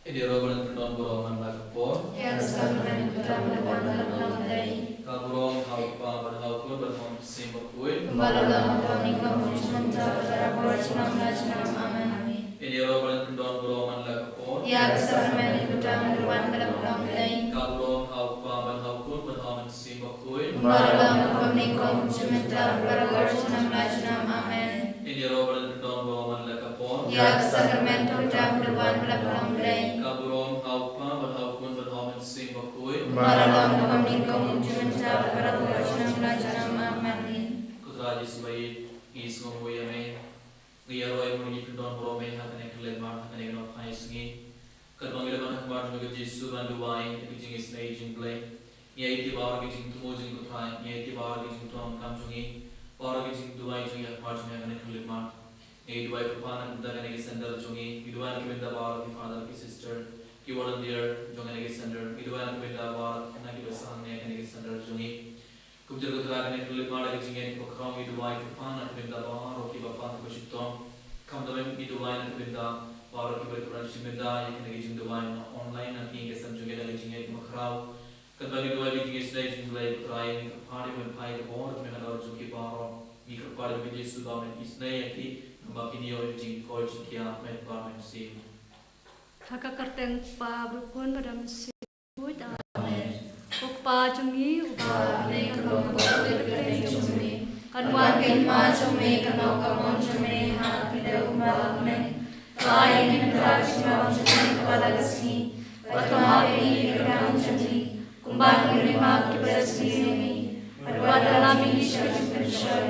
Ini roban pendon boroman lakapon. Yang selalu kita melakukan melalui Kaburong haupa berhaukun berhom simbakui. Kembalilah kami kamu sementara pada perwakilan nasional amin. Ini roban pendon boroman lakapon. Yang selalu kita melakukan melalui Kaburong haupa berhaukun berhom simbakui. Kembalilah kami kamu sementara pada perwakilan nasional amin. Ini roban pendon boroman lakapon. Yang selalu kita melakukan melalui Kaburong haupa berhaukun berhom simbakui. Kembalilah kami kamu sementara pada perwakilan nasional amin. Kutraji sebaik isngom wiyame. Ngiyaroi muni pendon borome hakane kelemar hakane no paisingi. Kadmangila ban hakmar nuga Jesu banduwai ikijing isnai jingle. Nyai ti bawar kijing tumo jing kutrai, nyai ti bawar kijing tuam kamjungi. Bawar kijing duwai jing hakmar jing hakane kelemar. Nyai duwai kupana kudagane ki sandal jungi. Iduan ki benda bawar ki father ki sister. Ki volunteer jongane ki sandal. Iduan ki benda bawar na ki besang ne hakane ki sandal jungi. Kubjar kutrakan yang kulit mada kecingin pokrang itu baik kupana kebenda bawah ki bapak tu bersyukur kam dalam itu baik kebenda bawah ki berkurang kebenda yang kena kecing tu baik online nanti kesam juga dari kecingin pokrang kembali dua kecingin sedai jumlah putrai ni kepari berpai kebawah tu mereka harus juga bawah ni kepari berjaya sudah menisnai ki nampak ini orang kecing kau cikia mereka mesti. Thaka karteng pa berpun pada mesin Ukpa jungi Ukpa ne kalau kau berkata jungi Kanwan kema jungi kalau kamu jungi hal tidak umbal ne Kaya ni berarti mau jungi kepada kesini Pertama ini kerana jungi Kumbang menerima kebersihan ini Kedua dalam ini syurga bersyai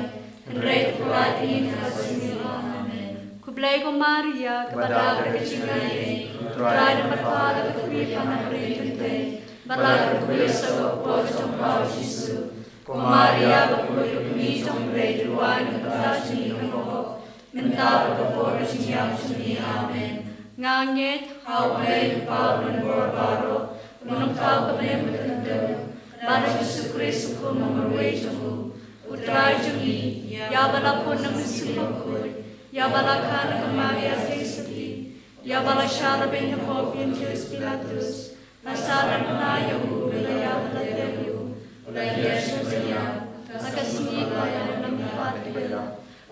Kendrai kuat ini kasih amin Kublai ko Maria kepada kecilnya ini Terakhir berkala kekiripan dan berjunte Balag kuisa ko trong pau Jesu ko Maria bakul kami trong rei duan kepada sini ko minta ko siyang sini amen nganget hawai pau dan barbaro menungkau kami bertentu pada Yesus Kristus ko memerwai jemu putra jemi ya balapun ng sipakul ya balakan ng Maria Sesati ya balashara ben Jacob Pius Pilatus Masalah menayu, wilayah melatelu, wilayah syariah, makasih kepada nama Tuhan kita.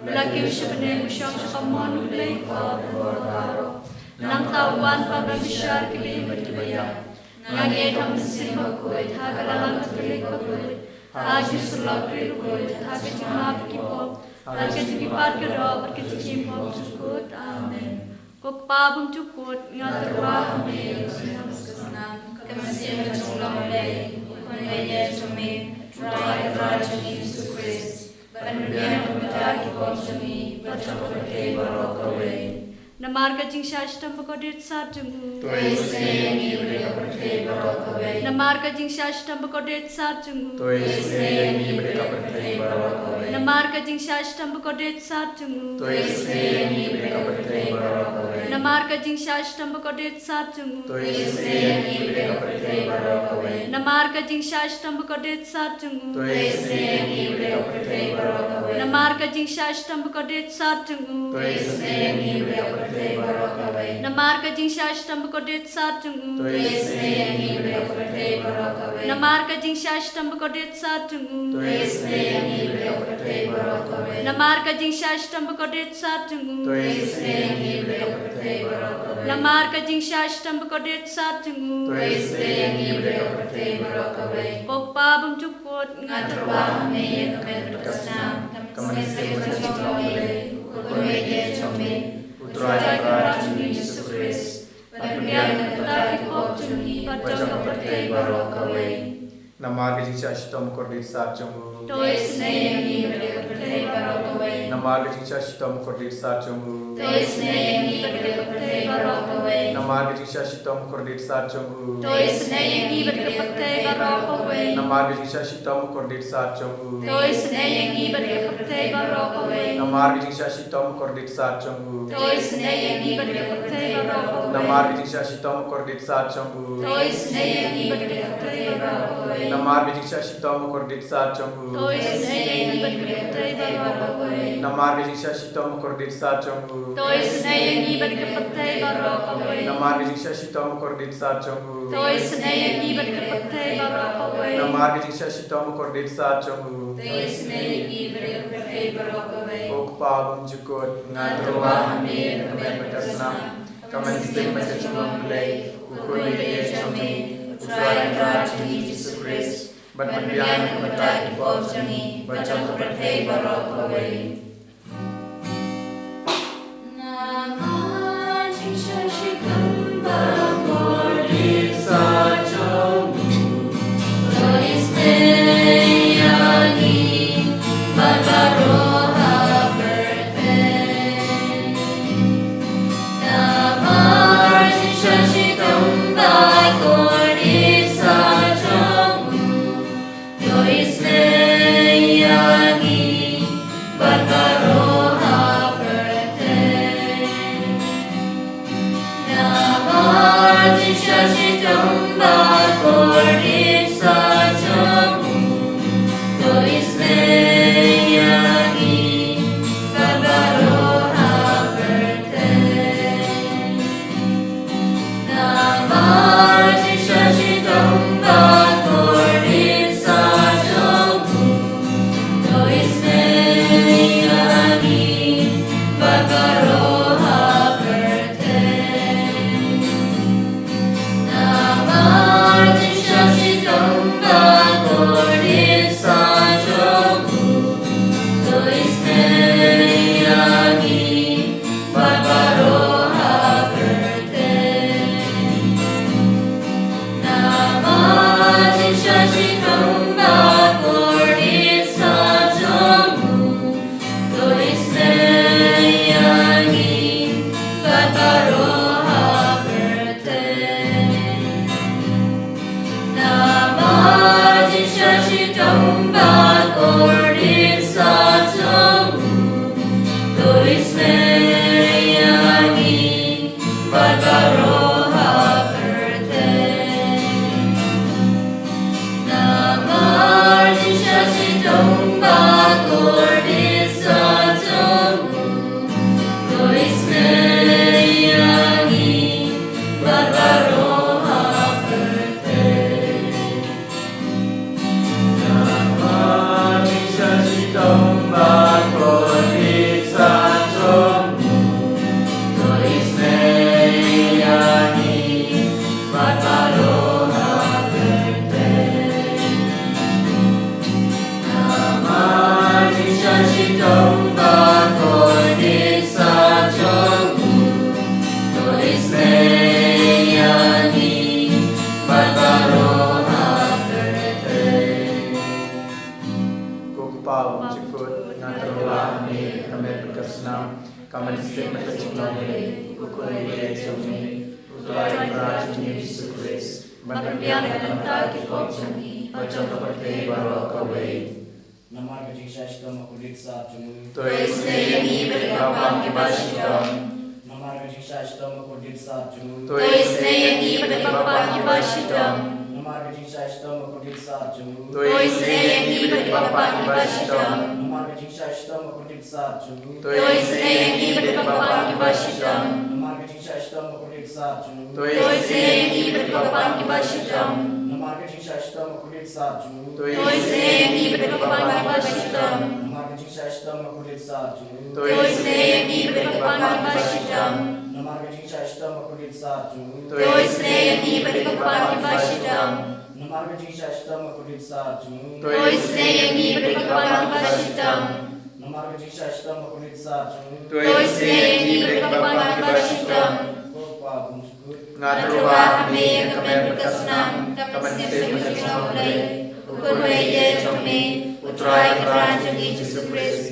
Lagi sebenarnya musyang sekamon wilayah baru, nang tawan pada besar kini berjaya. Ngagi ham simakut, hagalang terlikut, haji sulakirikut, haji cemap kipop, haji cikipat kerap, haji cimpop cukut, amin. Kok pabung cukut, ngaturwah amin. Kemasih menculang mulai Menaya cumi Rai Raja Yesus Kristus Pendunia pemutaki konsumi Baca perke barokawe Namarga jing shashtam pakodit sarjungu Tuisne yang ibri perke barokawe Namarga jing shashtam pakodit sarjungu Tuisne yang ibri perke barokawe Namarga jing shashtam pakodit sarjungu Tuisne yang ibri perke barokawe Namarga jing shashtam pakodit sarjungu Tuisne yang ibri perke barokawe Namarga jing shashtam pakodit sarjungu Tuisne yang ibri perke barokawe Namarga jing shashtam pakodit sarjungu Tuisne yang ibri perke barokawe Namarga jing shashtam pakodit sarjungu Tuisne yang ibri perke barokawe Namarga jing shashtam pakodit sarjungu Tuisne yang ibri perke barokawe Namarga jing shashtam pakodit sarjungu Tuisne yang ibri perke barokawe Namarga jing shashtam pakodit sarjungu Tuisne yang ibri perke barokawe Kokpa bum cukut Ngaturwah me kemen berkesan Kemen sesuatu kawai Kukumedia cumi Putra Raja Yesus Kristus Pendunia pemutaki konsumi Baca perke barokawe Namarga jing shashtam kordit sarjungu Tuisne yang ibri perke barokawe Namarga jing shashtam kordit sarjungu Tuisne yang ibri perke barokawe Namarga jing shashtam kordit sarjungu Tuisne yang ibri perke barokawe Namarga jing shashtam kordit sarjungu Tuisne yang ibri perke barokawe Namarga jing shashtam kordit sarjungu Tuisne yang ibri perke barokawe Namar Vijay Shitom Kordit Sa Chambu. Tois Nayangi Badkapatay Barakoy. Namar Vijay Shitom Kordit Sa Chambu. Tois Nayangi Badkapatay Barakoy. Namar Vijay Shitom Kordit Sa Chambu. Tois Nayangi Badkapatay Barakoy. Namar Vijay Shitom Kordit Sa Chambu. Tois Nayangi Badkapatay Barakoy. Namar Vijay Shitom Kordit Sa Chambu. Tois Nayangi Badkapatay Barakoy. Okpagum Jukot Ngadruwa Amin Kamen Berkasnam Kamen Sting Mesajumam Play Ukuli Yechami Utrai Rajani Jesus Christ Batmanbian Kamataki Pojani Bacham Kapratay Barakaway Naman Shashikam Barakoli Sajam Tois Nayangi Badkapatay Kamen Sting Mesajumam Play Ukuli Yechami Utrai Rajani Jesus Christ Batmanbian Kamataki Pojani Bacham Kapratay Barakaway Namar Vijay Shitom Kordit Sa Chambu. Tois Nayangi Badkapatay Barakoy. Namar Vijay Shitom Kordit Sa Chambu. Tois Nayangi Badkapatay Barakoy. Namar Vijay Shitom Kordit Sa Chambu. Tois Nayangi Badkapatay Barakoy. Namar Vijay Shitom Kordit Sa Chambu. Tois Nayangi Badkapatay Barakoy. Namar Vijay Shitom Kordit Sa Chambu. Tois Nayangi Badkapatay Barakoy. Namar Vijay Shitom Kordit Sa Chambu. Tois Nayangi Badkapatay Barakoy. Namar Vijay Shitom Kordit Sa Chambu. Tois Nayangi Badkapatay Barakoy. Namar Vijay Shitom Kordit Sa Chambu. Tois Nayangi Badkapatay Barakoy. Namar Vijay Shitom Kordit Sa Chambu. Tois Nayangi Badkapatay Barakoy. Namar Vijay Shitom Kordit Sa Chambu. Tois Nayangi Badkapatay Barakoy. Okpagum Jukot Ngadruwa Amin Kamen Berkasnam Kamen Sting Mesajumam Play Ukuli Yechami Utrai Rajani Jesus Christ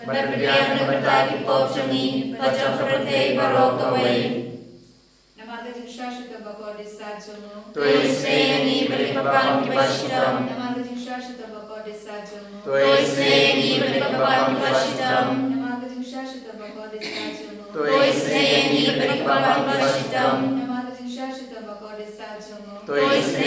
Batmanbian Kamataki Pojani Bacham Kapratay Barakaway Namaga Shashita Bakodi Sajono. Tois Nayangi Badkapatay Barakoy. Namaga Shashita Bakodi Sajono. Tois Nayangi Badkapatay Barakoy. Namaga Shashita Bakodi Sajono. Tois Nayangi Badkapatay Barakoy.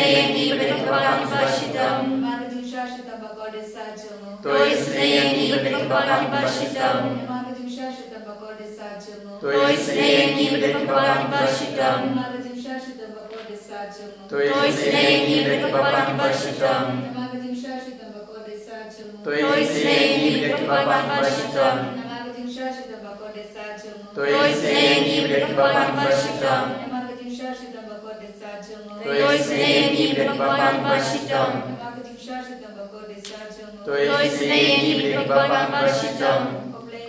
Isnayangi Berkabang Bashitam Namaga Jingshashita Bako Desajomo To Isnayangi Berkabang Bashitam Namaga Jingshashita Bako Desajomo To Isnayangi Berkabang Bashitam Namaga Jingshashita Bako Desajomo To Isnayangi Berkabang Bashitam Namaga Jingshashita Bako Desajomo To Isnayangi Berkabang Bashitam Namaga Jingshashita Bako Desajomo To Isnayangi Berkabang Bashitam Namaga Jingshashita Bako Desajomo To Isnayangi Berkabang Bashitam Namaga Jingshashita Bako Desajomo To Isnayangi Berkabang Bashitam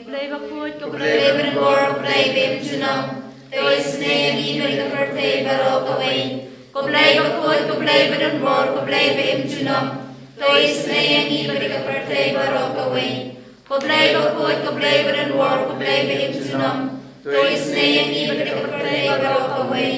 Play Bakut Kublay Berbor Kublay Bimjunam To Isnayangi Berkabarte Barokaway Kublay Bakut Kublay Berbor Kublay Bimjunam To Isnayangi Berkabarte Barokaway Kublay Bakut Kublay Berbor Kublay Bimjunam To Isnayangi Berkabarte Barokaway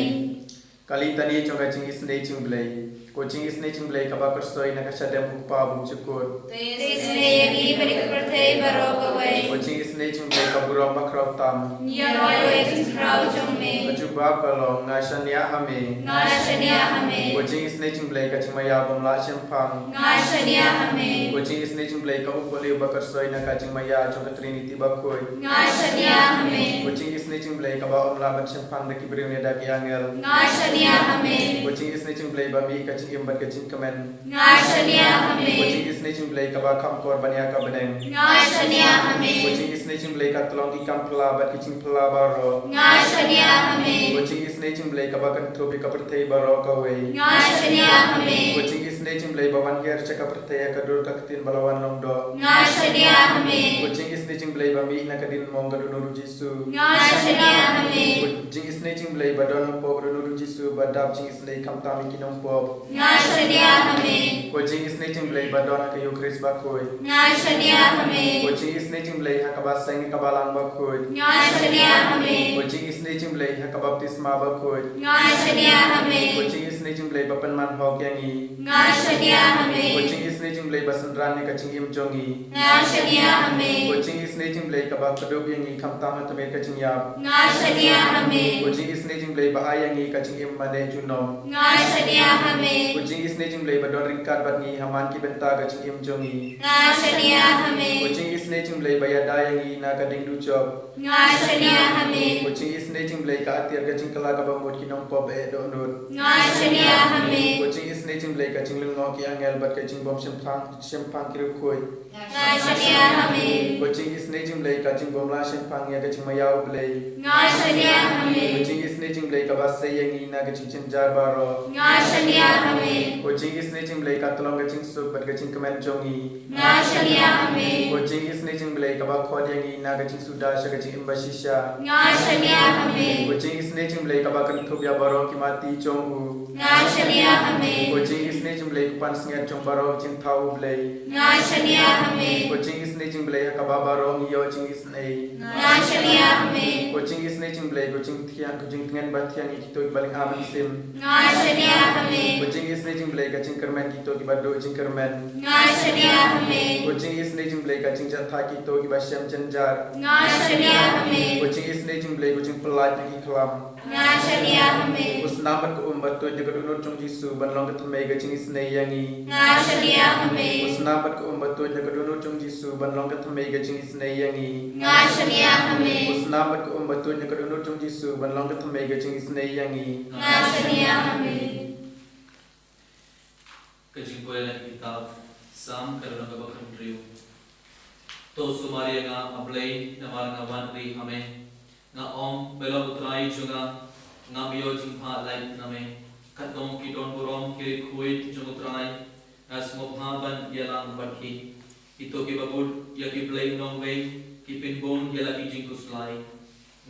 Kali tani chonga chingis nei chingblay ko chingis nei chingblay kabakar soi na kasadam upa bum chukur To Isnayangi Berkabarte Barokaway ko chingis nei chingblay kaburam bakraw tam Yaroy Tinkrau Jungme ajuba kalong ngasanya hame Ngashania Hame ko chingis nei chingblay ka chingmaya bum la champang Ngashania Hame ko chingis nei chingblay ka upole bakar soi na ka chingmaya chonga trinity bakoy Ngashania Hame ko chingis nei chingblay ka ba umla ban champang da kibriu ne da kiangel Ngashania Hame ko chingis nei chingblay ba mi ka chingim bat ka chingkamen Ngashania ko Hame chingis nei chingblay ka ba kham kor bania ka beneng Ngashania Hame Kucing is nature blake at long ikam pala but kitching pala baro. Ngashania Hame Kucing is nature blake abakan tropi kapertay baro kaway. Ngashania Hame Kucing is nature blake bawan ger check kapertay kadur kakitin balawan longdo. Ngashania Hame Kucing is nature blake bami nakadin mong kadunuru jisu. Ngashania Hame Kucing is nature blake badon pop kadunuru jisu badab jing is lake kam tami kinong pop. Ngashania Hame Kucing is nature blake badon kayo Chris bakoy. Ngashania Hame Kucing is nature blake hakabasang kabalang bakoy. Ngashania Hame Kucing is nature blake hakabaptisma bakoy. Ngashania Hame Kucing is nature blake bapan man hok yangi. Ngashania Hame Kucing is nature blake basandran ne kaching im jongi. Ngashania Hame Kucing is nature blake kabak kadob yangi kam tamat tame kaching yap. Ngashania Hame Kucing is nature blake ba ayangi kaching im mane junom. Ngashania Hame Kucing is nature blake badon ringkat batni haman ki benta kaching im jongi. Ngashania Hame Kucing is nature blake bayada yangi na kading duchop. Ngashania Hame Kucing is nature blake ka atir kaching kala kabamot kinong pop e do nut. Ngashania Hame Kucing is nature blake kaching lungok yang el bat kaching bom sempang kiruk koi. Ngashania Hame Kucing is nature blake kaching bom la sempang ya kaching mayau blake. Ngashania Hame Kucing is nature blake kabas yangi na kaching cenjar baro. Ngashania Hame Kucing is nature blake katolong kaching sup bat kaching kemen jongi. Ngashania Hame Kucing is nature blake kabak khod yangi na kaching suda sha kaching imbashisha. Ngashania Hame Kucing is nature blake kabakan thubya baro ki mati chongu. Ngashania Hame Kucing is nature blake pan singat chong baro ching thau blake. Ngashania Hame Kucing is nature blake kababaro ngiyo ching is nei. Ngashania Hame Kucing is nature blake kucing tian bat tian ikito baling aman sim. Ngashania Hame Kucing is nature blake kaching kermen kito ki bado ching kermen. Ngashania Hame Kucing is nature blake kaching jatha kito ki basyam cenjar. Ngashania Hame Kucing is nature blake kucing pelai ki kelam. Ngashania Hame Usnaman ko umbat to jaga dunur chung jisu ban long katmai kaching is nei yangi. Ngashania Hame Usnaman ko umbat to jaga dunur chung jisu ban long katmai kaching is nei yangi. Ngashania Hame Usnaman ko umbat to jaga dunur chung jisu ban long katmai kaching is nei yangi. Ngashania Hame Kajing poe na kitab sam karena kabakan riu. To sumaria nga ablay na mar nga wanri hame nga om bela utrai junga nga biyo jingha light name katong kidon burom kiri kuit jung utrai nga smophaban yalang barki ito ki babud yaki blay nong way kipin bon yalaki jing kuslai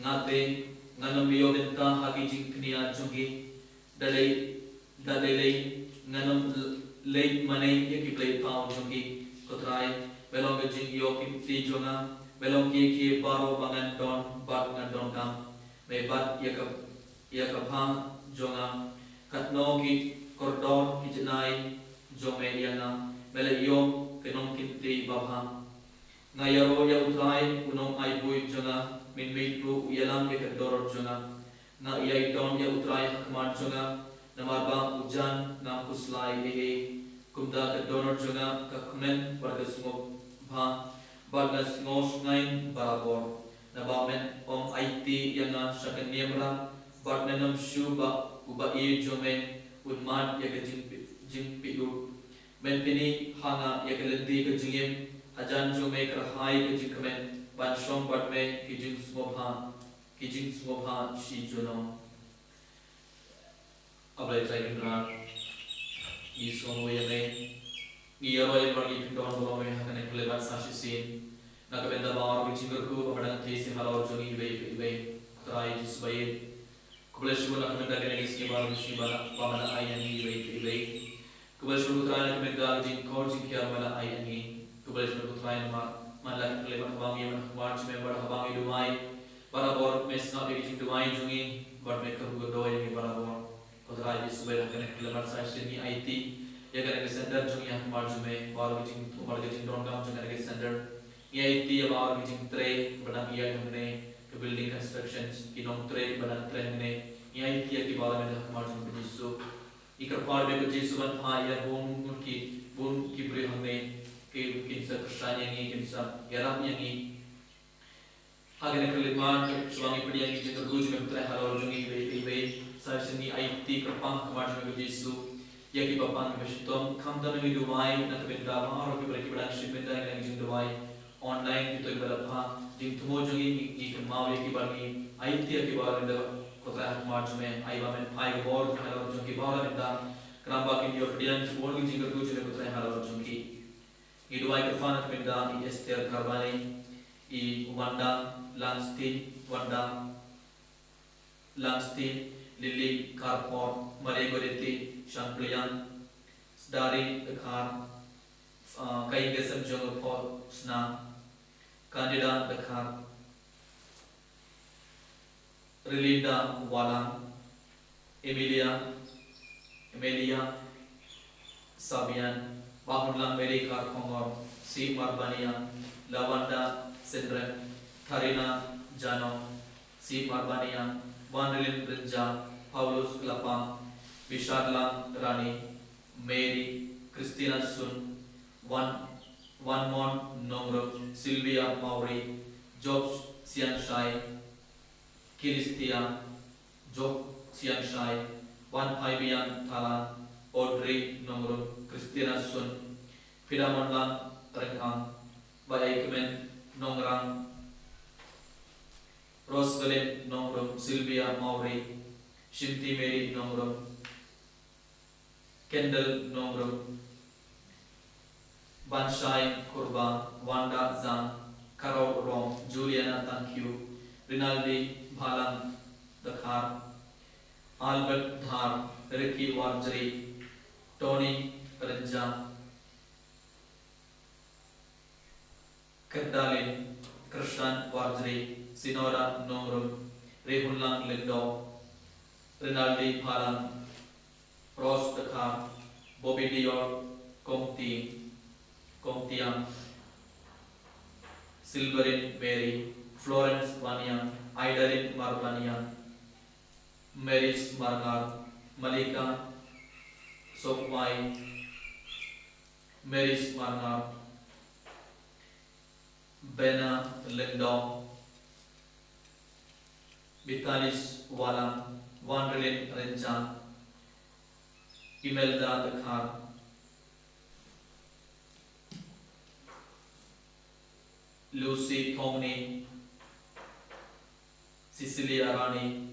nga te nga nambiyo benta haki jing kniya jungi dalay nga nam late money yaki play pound jungi kotrai belong ke jing yo ki jonga belong ki paro bangan don bat ngan don kam me bat yaka pha jonga katno ki kordon ki jenai jome yana bele yo kenong kinti babha ngayaro ya utrai unong ai bui jonga min ru yalang ke dor jonga na yai don ya utrai hakman jonga Namarbang ujan nam kuslai kumda ke donor junga ke kumen pada sunggup bha bagas ngos ngain barabor nabamen om IT yang na shakan niemra badnenam shuba uba jome udman ya ke jing piu men pini hanga ya ke lendi ke jingim ajan jome kerhai ke jingkemen ban shom badme ke jing sungobha shi jono ablai trainra isong wayame Iyaroy bagi pindon bawa me hakane kelebat sasisin nak benda bawa ke cinggerku pada tesi halor jongi ibe trai sebaik kublesu nak benda kene isi baru isi bala pamana ayan ibe kublesu trai nak benda jing kor jing kiar bala ayan ni kublesu trai nama malak kelebat bangi mana march member bangi dumai para bor mesna be jing dumai jongi bar me kerbu doy ni para bor trai sebaik hakane kelebat sasisin ni IT ya kan ke center jung yang marjume baru jing drone kam jung ke center ya itu ya baru jing tre bana ya हमने ke building construction ki nom tre bana tre हमने ya itu ya ki baru में marjume ke jisu ikar par में के jisu ban ha ya bun ki bre हमने ke kinsa kristanya ni kinsa yaram yang ni agane ke liman ke suami pediang ki terguj में tre halor jung ibe saya sini IT kerpang ke marjume ke jisu ya ki bapan bestom kamda me dubai na ke benda maro ke berki benda ship benda yang jing dubai online itu ibala pha jing thumo jogi ki mawe ki bani IT ki bar benda kota march me ai ba men phai bor halo jogi bar benda kramba ki dio pedian bor ki jing tu jile kota halo jogi i dubai ke pha na benda i ester karbani i wanda langstin Lili Karpor Maria Goreti Shanglian Dari Dakar Kai Gesam Jungle for Sna Candida Dakar Relinda Walang Emilia Sabian Bahunlang Mary Karpongor Si Marbania Lavanda Sindren Tharina Jano Si Marbania Wandelin Rinja, Paulus Lapang, Bisharla Rani, Mary, Christina Sun, One Mon Nongro, Sylvia Mauri, Jobs Sianshai, Kiristia, Job Sianshai, One Paibian Talan, Audrey Nongro, Christina Sun, Fidamonlang Renkang, Bayaikemen Nongrang, Rosalind Nongrum, Sylvia Mauri, Shinti Mary Nongrum, Kendall Nongrum, Banshai Kurba, Wanda Zhang, Carol Rom, Juliana Tankyu, Rinaldi Bhalang Dakar, Albert Dhar, Ricky Warjari, Tony Ranja, Kerdalin, Krishan Warjari, Sinora Nongrum, Rehunlang Lindo, Rinaldi Bhalang, Ross Dakar, Bobby Dior, Kongtiang, Silverin Mary, Florence Vanian, Idarin Marbanian, Maris Margar, Malika Sokwai, Maris Margar, Bena Lindo, Vitalis Walang, Wanderlin Renja, Imelda Dakar, Lucy Thomney, Cecilia Rani,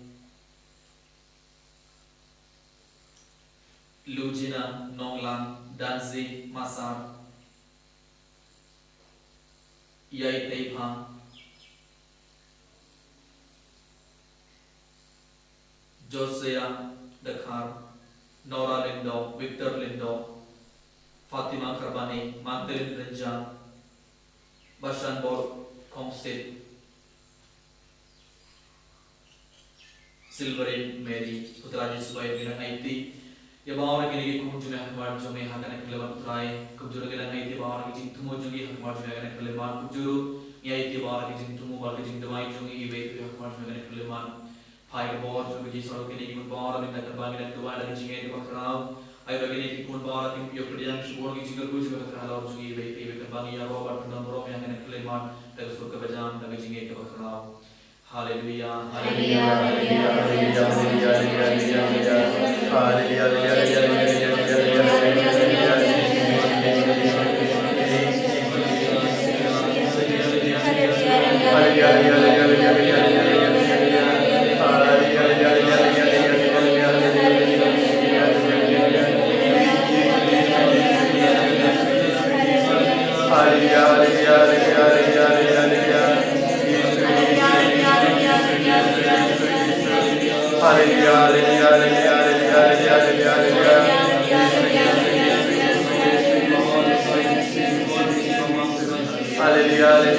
Lugina Nonglang, Danzi Masar, Yai Teipa, Josiah Dakar, Nora Lindo, Victor Lindo, Fatima Karbani, Magdalene Renja, Bashan Bor Kongsit, Silverin Mary, Putraji Subai Bilang IT, ya bawah lagi kum juga hikmah jome hakane kelebat try kum juru gelang IT bawah lagi jing tumu jungi hikmah juga hakane kelebat kum juru ya IT bawah lagi jing tumu bawah lagi jing demai jungi ibe hikmah juga hakane kelebat Hai ke bawah tu bagi soal kini ikut bawah minta terbang dan keluar lagi jingai di bawah ayo bagi ni ikut bawah tim yuk kerjaan semua lagi jingai gue juga terhalau segi baik terbang ya Robert dan Bro yang kena kelemahan dan suka kebajang dan jingai ke bawah. Haleluya. Haleluya, haleluya, haleluya, haleluya, haleluya, Hallelujah.